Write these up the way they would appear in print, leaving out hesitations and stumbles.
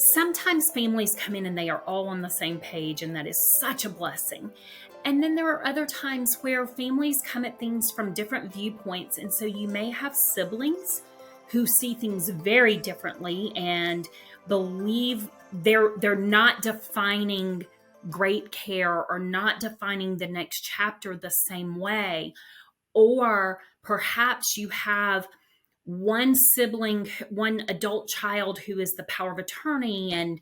sometimes families come in and they are all on the same page, and that is such a blessing. And then there are other times where families come at things from different viewpoints. And so you may have siblings who see things very differently and believe they're not defining great care or not defining the next chapter the same way. Or perhaps you have one sibling, one adult child who is the power of attorney and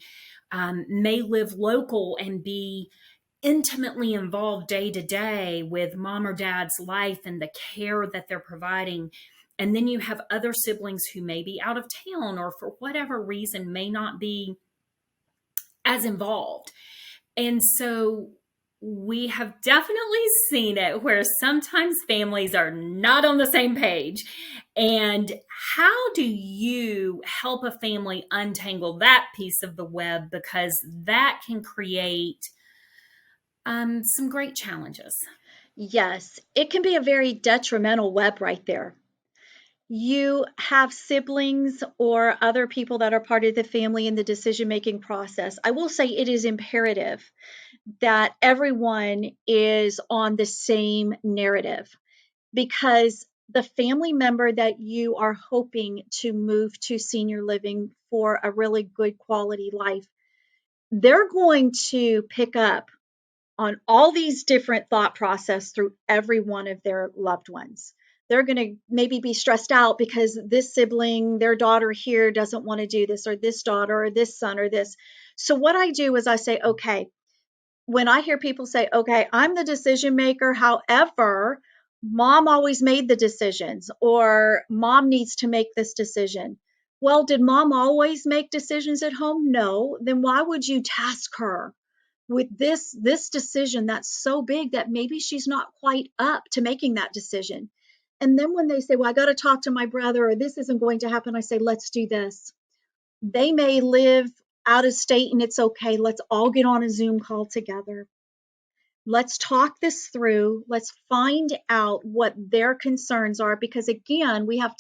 may live local and be intimately involved day to day with mom or dad's life and the care that they're providing. And then you have other siblings who may be out of town or for whatever reason may not be as involved. And so we have definitely seen it where sometimes families are not on the same page. And how do you help a family untangle that piece of the web? Because that can create some great challenges. Yes, it can be a very detrimental web right there. You have siblings or other people that are part of the family in the decision-making process. I will say it is imperative that everyone is on the same narrative, because the family member that you are hoping to move to senior living for a really good quality life, they're going to pick up on all these different thought process through every one of their loved ones. They're going to maybe be stressed out because this sibling, their daughter here doesn't want to do this, or this daughter, or this son, or this. So what I do is I say, okay, when I hear people say, okay, I'm the decision maker, however, mom always made the decisions, or mom needs to make this decision. Well, did mom always make decisions at home? No. Then why would you task her with this decision that's so big that maybe she's not quite up to making that decision? And then when they say, well, I got to talk to my brother, or this isn't going to happen, I say, let's do this. They may live out of state and it's okay. Let's all get on a Zoom call together. Let's talk this through. Let's find out what their concerns are, because again, we have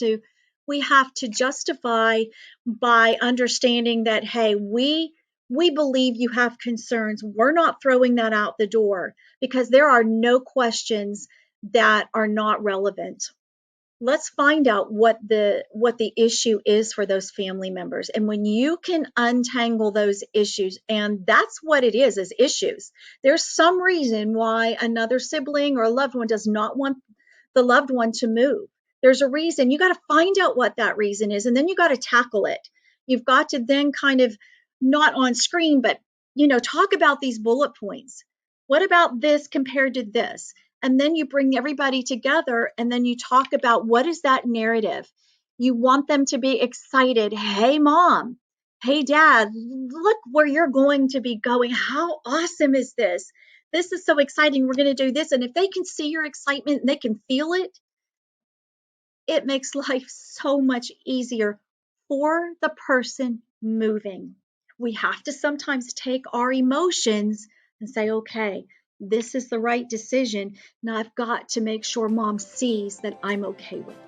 to justify by understanding that, hey, we believe you have concerns. We're not throwing that out the door, because there are no questions that are not relevant. Let's find out what the issue is for those family members. And when you can untangle those issues, and that's what it is issues. There's some reason why another sibling or a loved one does not want the loved one to move. There's a reason. You got to find out what that reason is, and then you got to tackle it. You've got to then kind of, not on screen, but talk about these bullet points. What about this compared to this? And then you bring everybody together, and then you talk about what is that narrative. You want them to be excited. Hey, mom. Hey, dad, look where you're going to be going. How awesome is this? This is so exciting. We're going to do this. And if they can see your excitement and they can feel it, it makes life so much easier for the person moving. We have to sometimes take our emotions and say, okay, this is the right decision. Now I've got to make sure mom sees that I'm okay with it.